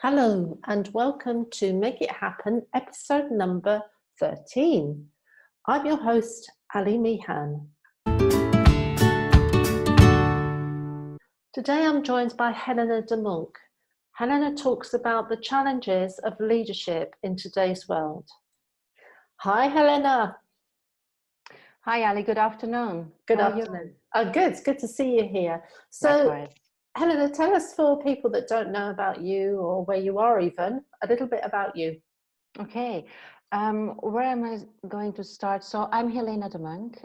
Hello and welcome to Make It Happen, episode number 13. I'm your host, Ali Meehan. Today I'm joined by Helena Demuynck. Helena talks about the challenges of leadership in today's world. Hi, Helena. Hi, Ali. Good afternoon. Good afternoon. Oh, good. It's good to see you here. So, Likewise. Helena, tell us, for people that don't know about you or where you are even, a little bit about you. Okay. Where am I going to start? So I'm Helena Demuynck.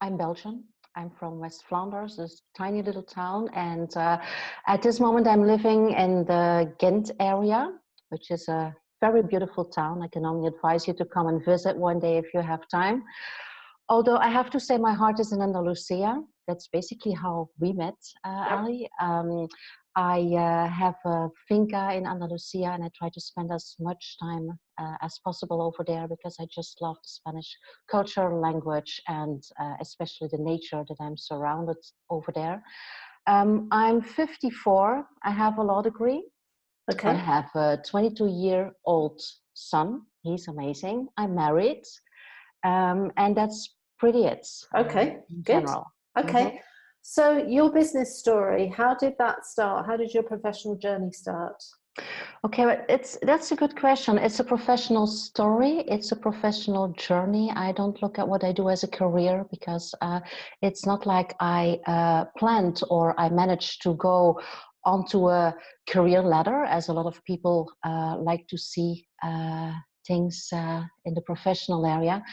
I'm Belgian. I'm from West Flanders, this tiny little town. And at this moment, I'm living in the Ghent area, which is a very beautiful town. I can only advise you to come and visit one day if you have time. Although I have to say my heart is in Andalusia. That's basically how we met, Ali. I have a finca in Andalusia and I try to spend as much time as possible over there because I just love the Spanish culture, language, and especially the nature that I'm surrounded over there. I'm 54. I have a law degree. Okay. I have a 22-year-old son. He's amazing. I'm married. And that's pretty it. Okay, in good. general. Okay. So your business story, how did that start? How did your professional journey start? Okay, but that's a good question. It's a professional story. It's a professional journey. I don't look at what I do as a career because it's not like I planned or I managed to go onto a career ladder, as a lot of people like to see things in the professional area.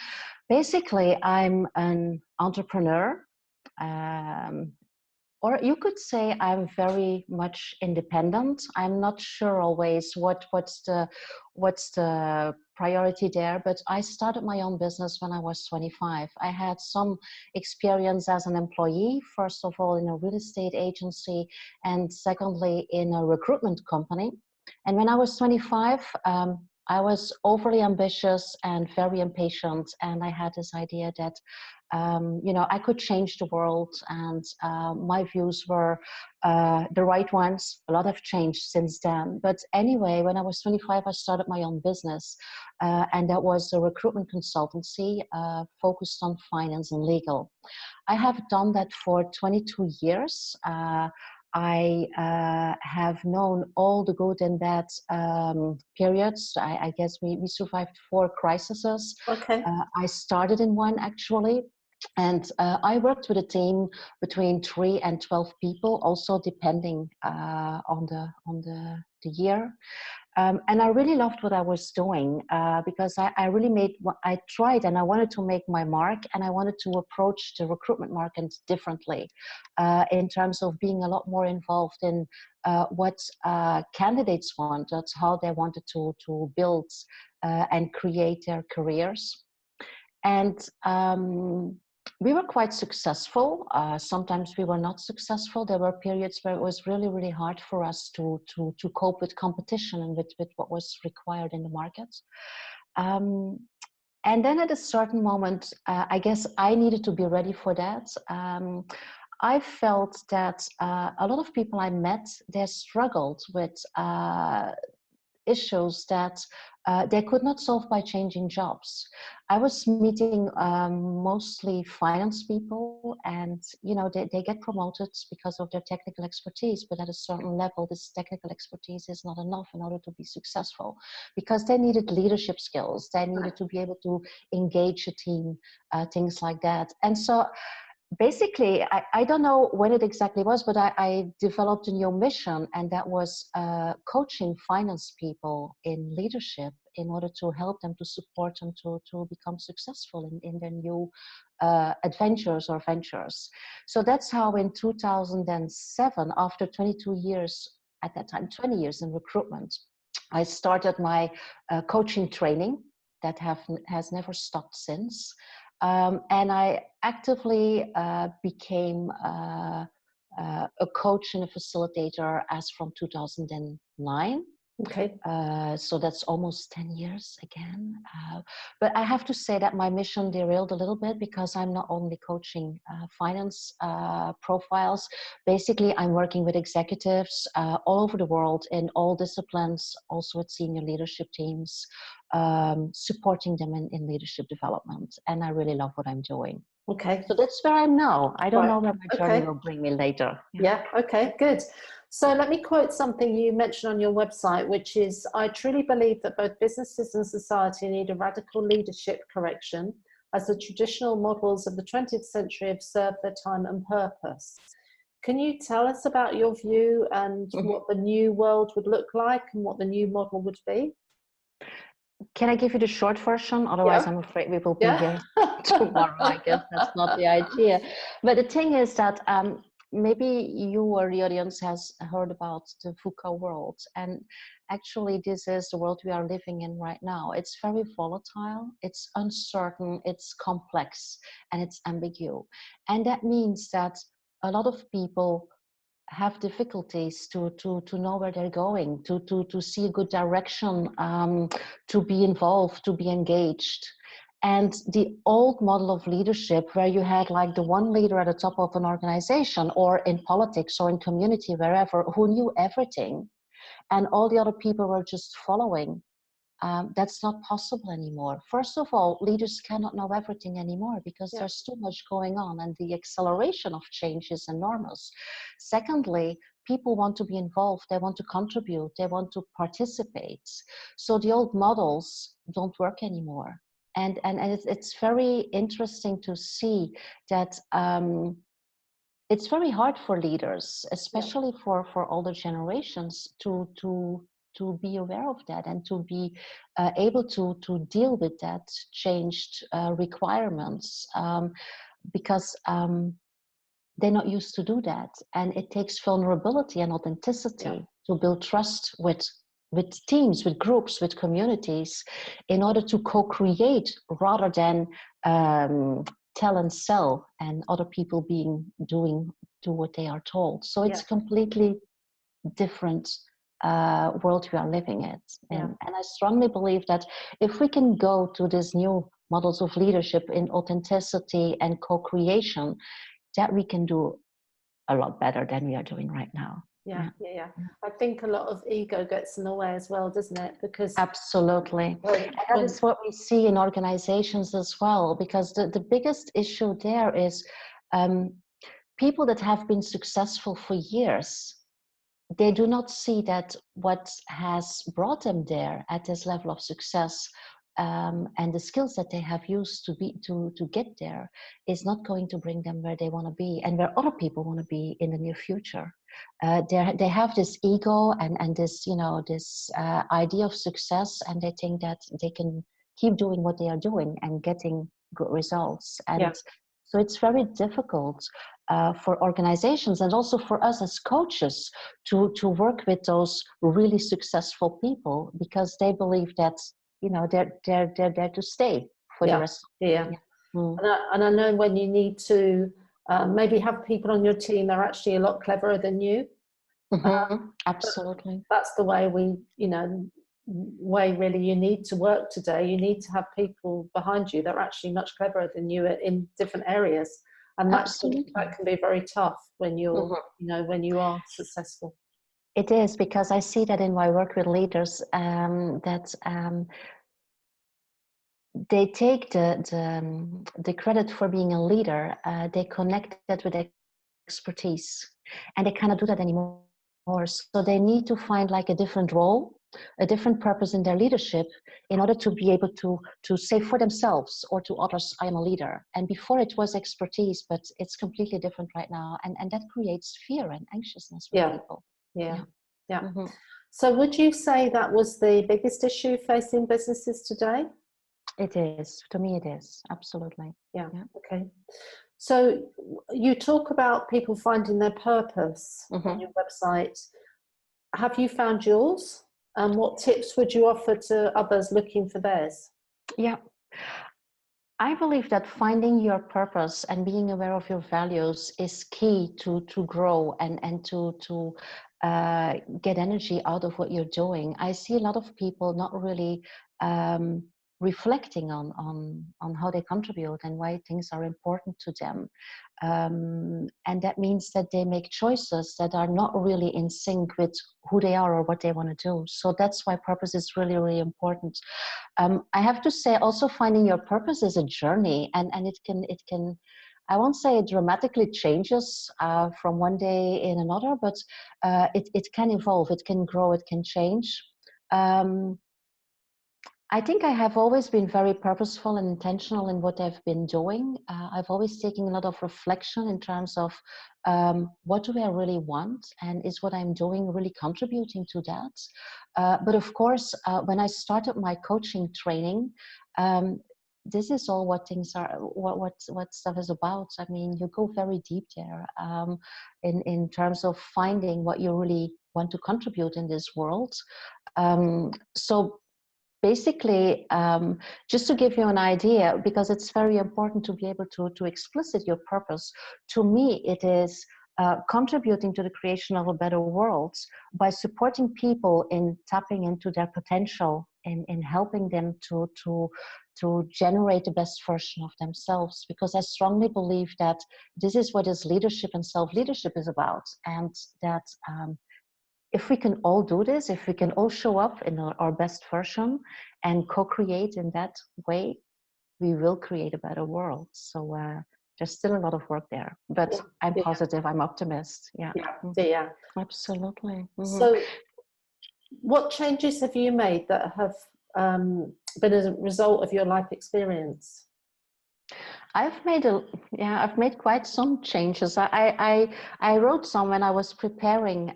Basically, I'm an entrepreneur. Or you could say I'm very much independent. I'm not sure always what's the priority there, but I started my own business when I was 25. I had some experience as an employee, first of all in a real estate agency, and secondly in a recruitment company. And when I was 25, I was overly ambitious and very impatient, and I had this idea that I could change the world, and my views were the right ones. A lot have changed since then. But anyway, when I was 25, I started my own business, and that was a recruitment consultancy focused on finance and legal. I have done that for 22 years. I have known all the good and bad periods. I guess we survived 4 crises. Okay. I started in one actually. And I worked with a team between 3 and 12 people, also depending on the year. And I really loved what I was doing because I tried and I wanted to make my mark, and I wanted to approach the recruitment market differently in terms of being a lot more involved in what candidates wanted, how they wanted to build and create their careers. And we were quite successful. Sometimes we were not successful. There were periods where it was really, really hard for us to cope with competition and with what was required in the market. And then at a certain moment, I guess I needed to be ready for that. I felt that a lot of people I met, they struggled with issues that they could not solve by changing jobs. I was meeting mostly finance people, and they get promoted because of their technical expertise, but at a certain level this technical expertise is not enough in order to be successful, because they needed leadership skills, they needed to be able to engage a team, things like that. And so basically, I don't know when it exactly was, but I developed a new mission, and that was coaching finance people in leadership in order to help them, to support them to become successful in their new adventures or ventures. So that's how in 2007, after 22 years, at that time, 20 years in recruitment, I started my coaching training that has never stopped since. And I actively became a coach and a facilitator as from 2009. Okay. So that's almost 10 years again. But I have to say that my mission derailed a little bit because I'm not only coaching finance profiles. Basically, I'm working with executives all over the world in all disciplines, also with senior leadership teams, supporting them in leadership development. And I really love what I'm doing. Okay. So that's where I'm now. I don't know where my journey Okay. will bring me later. Yeah. Okay, good. So let me quote something you mentioned on your website, which is, I truly believe that both businesses and society need a radical leadership correction as the traditional models of the 20th century have served their time and purpose. Can you tell us about your view and what the new world would look like and what the new model would be? Can I give you the short version? Otherwise, I'm afraid we will be here tomorrow. I guess that's not the idea. But the thing is that maybe you or the audience has heard about the VUCA world. And actually, this is the world we are living in right now. It's very volatile, it's uncertain, it's complex, and it's ambiguous. And that means that a lot of people have difficulties to know where they're going, to see a good direction, to be involved, to be engaged. And the old model of leadership, where you had like the one leader at the top of an organization or in politics or in community, wherever, who knew everything, and all the other people were just following. That's not possible anymore. First of all, leaders cannot know everything anymore because there's too much going on and the acceleration of change is enormous. Secondly, people want to be involved, they want to contribute, they want to participate. So the old models don't work anymore. And it's very interesting to see that it's very hard for leaders, especially for older generations, to be aware of that and to be able to deal with that changed requirements, because they're not used to do that. And it takes vulnerability and authenticity to build trust with teams, with groups, with communities, in order to co-create rather than tell and sell and other people do what they are told. So it's completely different world we are living in. And I strongly believe that if we can go to these new models of leadership in authenticity and co-creation, that we can do a lot better than we are doing right now. Yeah. I think a lot of ego gets in the way as well, doesn't it? Because absolutely. And that is what we see in organizations as well, because the biggest issue there is people that have been successful for years, they do not see that what has brought them there at this level of success, and the skills that they have used to get there, is not going to bring them where they want to be and where other people want to be in the near future. They have this ego and this, this idea of success, and they think that they can keep doing what they are doing and getting good results. And so it's very difficult for organizations and also for us as coaches to work with those really successful people, because they believe that they're there to stay for the rest. And I know when you need to maybe have people on your team that are actually a lot cleverer than you. Absolutely. That's the way way really you need to work today. You need to have people behind you that are actually much cleverer than you in different areas. And that can be very tough when you're, when you are successful. It is, because I see that in my work with leaders, that they take the credit for being a leader, they connect that with expertise, and they cannot do that anymore. So they need to find like a different role, a different purpose in their leadership, in order to be able to say for themselves or to others, I am a leader. And before it was expertise, but it's completely different right now. And that creates fear and anxiousness with people. So would you say that was the biggest issue facing businesses today? It is. To me, it is. Absolutely. Okay. So you talk about people finding their purpose on your website. Have you found yours? And what tips would you offer to others looking for theirs? Yeah. I believe that finding your purpose and being aware of your values is key to grow and to get energy out of what you're doing. I see a lot of people not really reflecting on how they contribute and why things are important to them. And that means that they make choices that are not really in sync with who they are or what they want to do. So that's why purpose is really, really important. I have to say also finding your purpose is a journey, and it can, I won't say it dramatically changes from one day in another, but it can evolve, it can grow, it can change. I think I have always been very purposeful and intentional in what I've been doing. I've always taken a lot of reflection in terms of what do I really want, and is what I'm doing really contributing to that? But of course, when I started my coaching training, this is all what things are, what stuff is about. I mean, you go very deep there in terms of finding what you really want to contribute in this world. So basically, just to give you an idea, because it's very important to be able to explicit your purpose, to me it is contributing to the creation of a better world by supporting people in tapping into their potential, in helping them to generate the best version of themselves. Because I strongly believe that this is what is leadership and self-leadership is about, and that if we can all do this, if we can all show up in our best version and co-create in that way, we will create a better world. So there's still a lot of work there, but I'm positive, I'm optimist. Yeah. Absolutely. So what changes have you made that have been as a result of your life experience? I've made quite some changes. I wrote some when I was preparing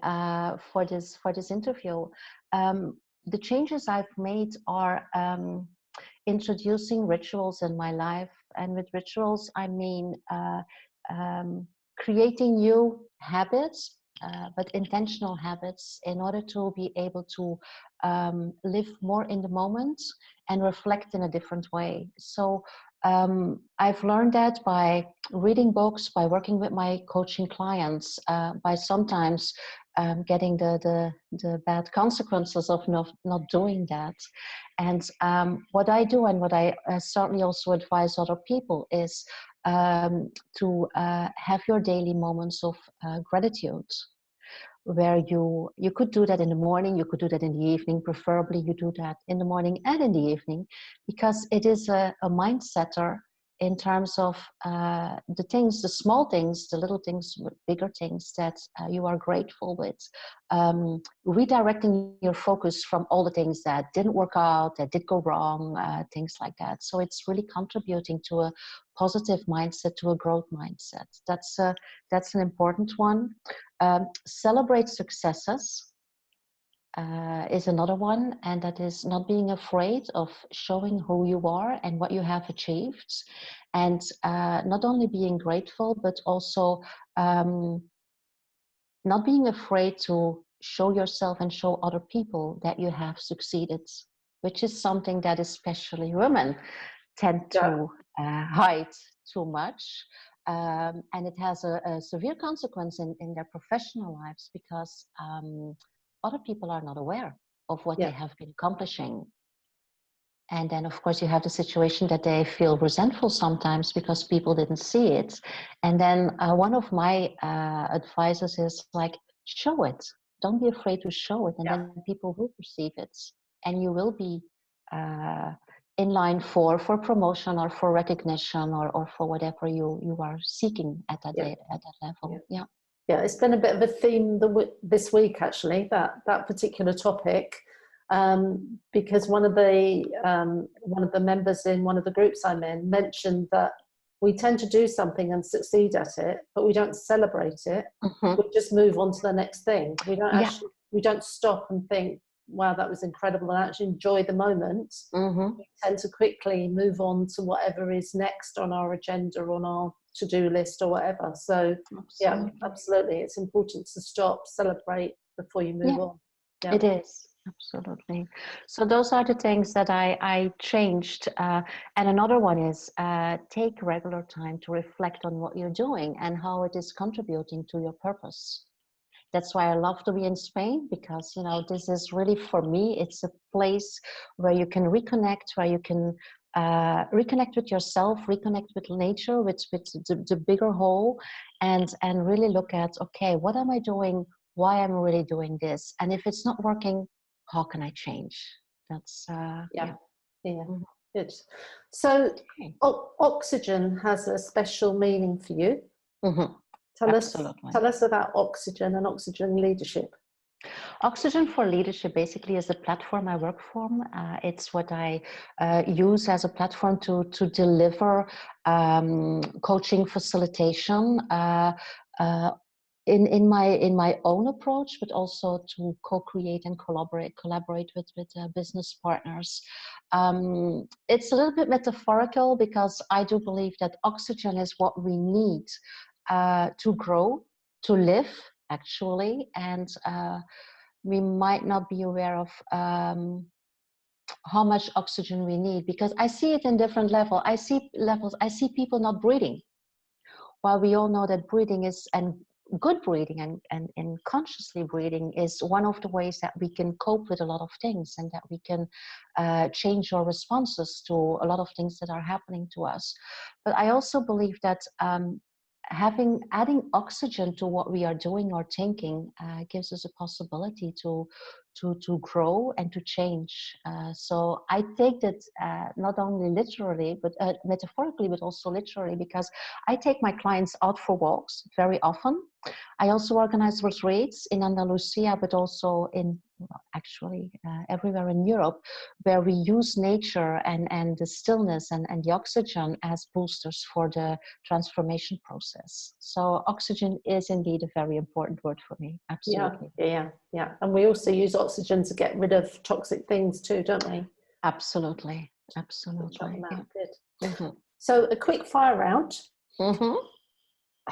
for this interview. The changes I've made are introducing rituals in my life, and with rituals I mean creating new habits, but intentional habits, in order to be able to live more in the moment and reflect in a different way. So I've learned that by reading books, by working with my coaching clients, by sometimes getting the bad consequences of not doing that. And what I do, and what I certainly also advise other people, is to have your daily moments of gratitude, where you could do that in the morning, you could do that in the evening. Preferably you do that in the morning and in the evening, because it is a mind setter in terms of the things, the small things, the little things, bigger things that you are grateful with. Redirecting your focus from all the things that didn't work out, that did go wrong, things like that. So it's really contributing to a positive mindset, to a growth mindset. That's an important one. Celebrate successes is another one, and that is not being afraid of showing who you are and what you have achieved, and not only being grateful, but also not being afraid to show yourself and show other people that you have succeeded, which is something that especially women tend to hide too much. And it has a severe consequence in their professional lives, because other people are not aware of what they have been accomplishing. And then, of course, you have the situation that they feel resentful sometimes because people didn't see it. And then one of my advices is like, show it. Don't be afraid to show it. And then people will perceive it. And you will be in line for promotion, or for recognition, or for whatever you are seeking at that level. Yeah, it's been a bit of a theme this week, actually, that particular topic, because one of the members in one of the groups I'm in mentioned that we tend to do something and succeed at it, but we don't celebrate it. We just move on to the next thing. We don't we don't stop and think, wow, that was incredible, and actually enjoy the moment. We tend to quickly move on to whatever is next on our agenda, on our to-do list, or whatever. So absolutely, it's important to stop, celebrate before you move on. It is, absolutely. So those are the things that I changed. And another one is take regular time to reflect on what you're doing and how it is contributing to your purpose. That's why I love to be in Spain, because, you know, this is really, for me, it's a place where you can reconnect, where you can reconnect with yourself, reconnect with nature, with the bigger whole, and really look at, okay, what am I doing? Why am I really doing this? And if it's not working, how can I change? That's Yeah. Mhm. Good. So Okay. oxygen has a special meaning for you. Mhm. Tell Absolutely. us about oxygen and oxygen leadership. Oxygen for Leadership basically is the platform I work from. It's what I use as a platform to deliver coaching facilitation uh, in my own approach, but also to co-create and collaborate with business partners. It's a little bit metaphorical, because I do believe that oxygen is what we need to grow, to live, actually, and we might not be aware of how much oxygen we need, because I see it in different levels. I see people not breathing, while we all know that breathing is, and good breathing and consciously breathing is one of the ways that we can cope with a lot of things, and that we can change our responses to a lot of things that are happening to us. But I also believe that adding oxygen to what we are doing or thinking gives us a possibility to grow and to change. So I take that not only literally, but metaphorically, but also literally, because I take my clients out for walks very often. I also organize retreats in Andalusia, but also in everywhere in Europe, where we use nature and the stillness and the oxygen as boosters for the transformation process. So oxygen is indeed a very important word for me. Absolutely. Yeah. And we also use oxygen to get rid of toxic things too, don't we? Absolutely. Yeah. Good. Mm-hmm. So a quick fire round. Mm-hmm.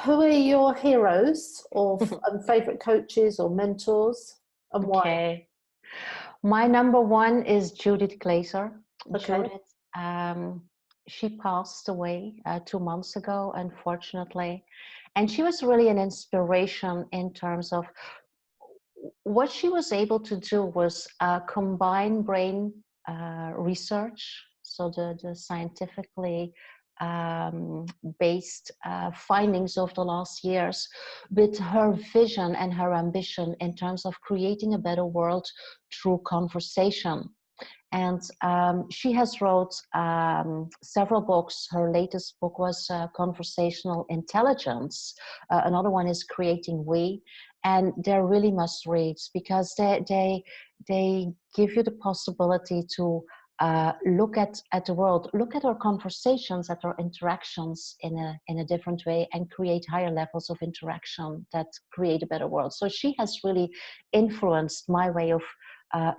Who are your heroes or favorite coaches or mentors, and why? Okay. My number one is Judith Glaser. Okay. Judith, she passed away 2 months ago, unfortunately. And she was really an inspiration in terms of what she was able to do was combine brain research, so the scientifically based findings of the last years, with her vision and her ambition in terms of creating a better world through conversation. And she has wrote several books. Her latest book was Conversational Intelligence. Another one is Creating We. And they're really must reads, because they give you the possibility to look at the world, look at our conversations, at our interactions in a different way, and create higher levels of interaction that create a better world. So she has really influenced my way of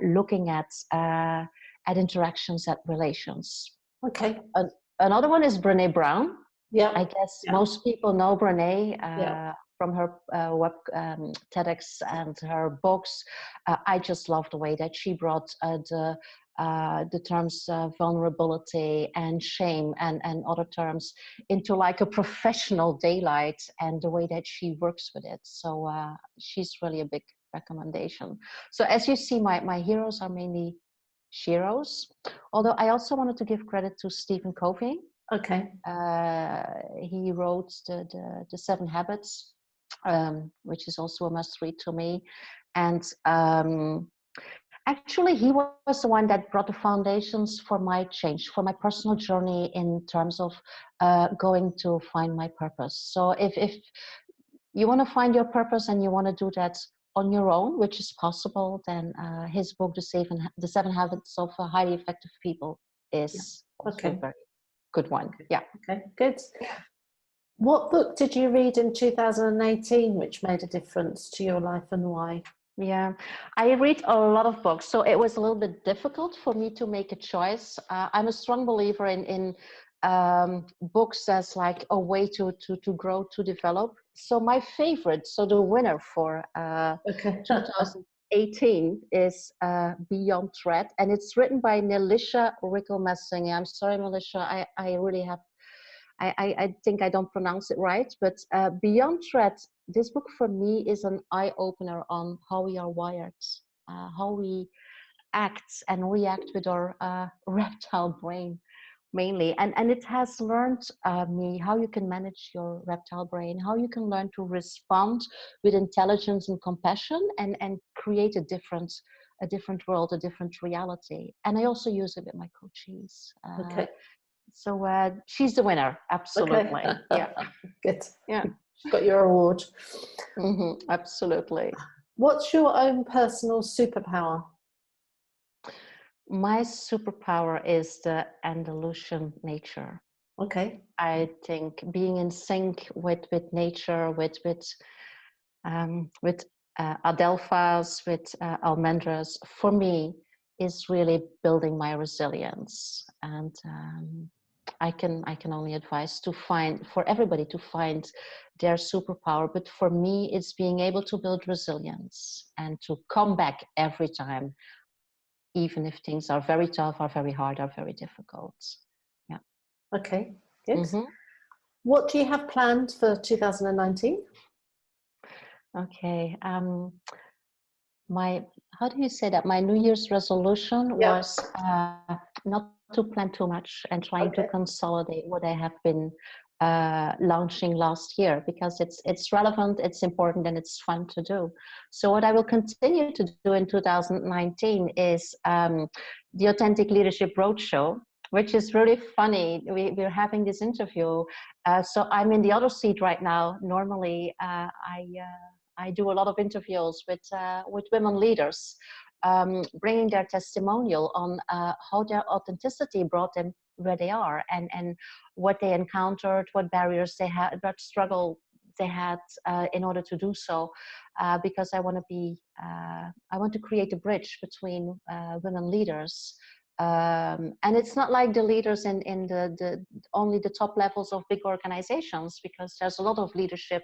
looking at interactions, at relations. Okay. Another one is Brene Brown. Yeah. I guess most people know Brene from her TEDx and her books. I just love the way that she brought the terms vulnerability and shame and other terms into like a professional daylight, and the way that she works with it. So she's really a big recommendation. So as you see, my heroes are mainly sheroes, although I also wanted to give credit to Stephen Covey. Okay. He wrote the 7 Habits, which is also a must read to me. And actually, he was the one that brought the foundations for my change, for my personal journey in terms of going to find my purpose. So if you want to find your purpose and you want to do that on your own, which is possible, then his book, The 7 Habits of Highly Effective People, is also a very good one. Yeah. Okay, good. What book did you read in 2018 which made a difference to your life, and why? Yeah, I read a lot of books, so it was a little bit difficult for me to make a choice. I'm a strong believer in books as like a way to grow, to develop. So my favorite, so the winner for 2018 is Beyond Threat, and it's written by Melissa Rickel-Messing. I'm sorry, Melissa, I really have I think I don't pronounce it right, but Beyond Threat, this book for me is an eye-opener on how we are wired, how we act and react with our reptile brain mainly. And it has learned me how you can manage your reptile brain, how you can learn to respond with intelligence and compassion and create a different world, a different reality. And I also use it with my coachees. Okay. So she's the winner, absolutely. Okay. Yeah. Good. Yeah. She got your award. Absolutely. What's your own personal superpower? My superpower is the Andalusian nature. Okay. I think being in sync with nature, with adelphas, with almendras, for me, is really building my resilience. And I can only advise for everybody to find their superpower. But for me, it's being able to build resilience and to come back every time, even if things are very tough, are very hard, are very difficult. Yeah. Okay, good. What do you have planned for 2019? Okay. How do you say that? My New Year's resolution was not to plan too much and trying to consolidate what I have been launching last year, because it's relevant, it's important, and it's fun to do. So what I will continue to do in 2019 is the Authentic Leadership Roadshow, which is really funny. We're having this interview. So I'm in the other seat right now. Normally, I do a lot of interviews with women leaders, bringing their testimonial on how their authenticity brought them where they are, and what they encountered, what barriers they had, what struggle they had in order to do so. Because I want to create a bridge between women leaders. And it's not like the leaders in the only the top levels of big organizations, because there's a lot of leadership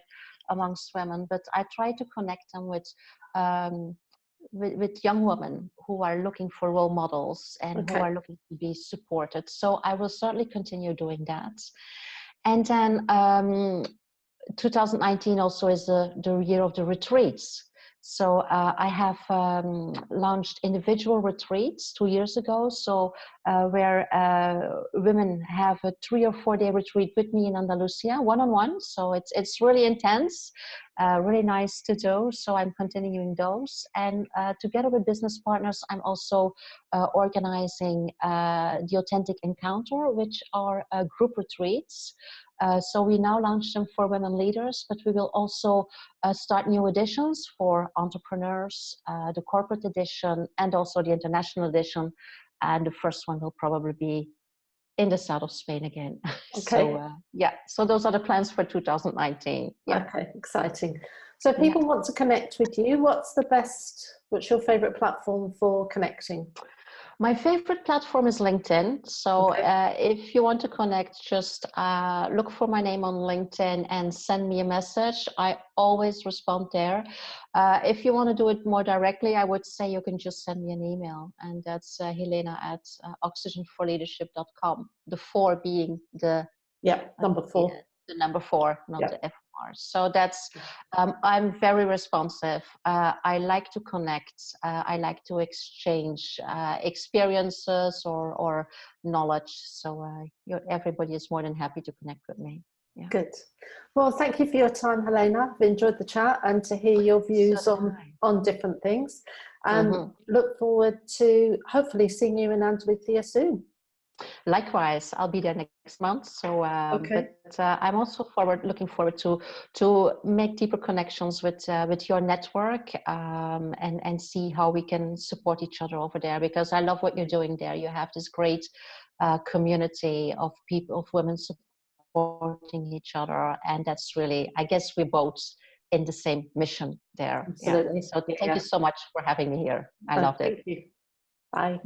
amongst women, but I try to connect them with young women who are looking for role models and who are looking to be supported. So I will certainly continue doing that. And then 2019 also is the year of the retreats. So I have launched individual retreats 2 years ago. So where women have a 3 or 4 day retreat with me in Andalusia, one-on-one. So it's really intense, really nice to do. So I'm continuing those. And together with business partners, I'm also organizing the Authentic Encounter, which are group retreats. So we now launch them for women leaders, but we will also start new editions for entrepreneurs, the corporate edition, and also the international edition. And the first one will probably be in the south of Spain again. So so those are the plans for 2019. Yeah. Okay, exciting. So if people want to connect with you, what's your favorite platform for connecting? My favorite platform is LinkedIn. So if you want to connect, just look for my name on LinkedIn and send me a message. I always respond there. If you want to do it more directly, I would say you can just send me an email. And that's Helena at oxygenforleadership.com. The 4 being the... number 4. The number 4, not the FR. So that's, I'm very responsive. I like to connect. I like to exchange experiences or knowledge. So everybody is more than happy to connect with me. Yeah. Good. Well, thank you for your time, Helena. I've enjoyed the chat and to hear your views on different things. And look forward to hopefully seeing you in Andalusia soon. Likewise, I'll be there next month. So, but I'm also looking forward to make deeper connections with your network and see how we can support each other over there. Because I love what you're doing there. You have this great community of people, of women supporting each other, and that's really, I guess, we're both in the same mission there. Absolutely. So thank you so much for having me here. I loved it. Thank you. Bye.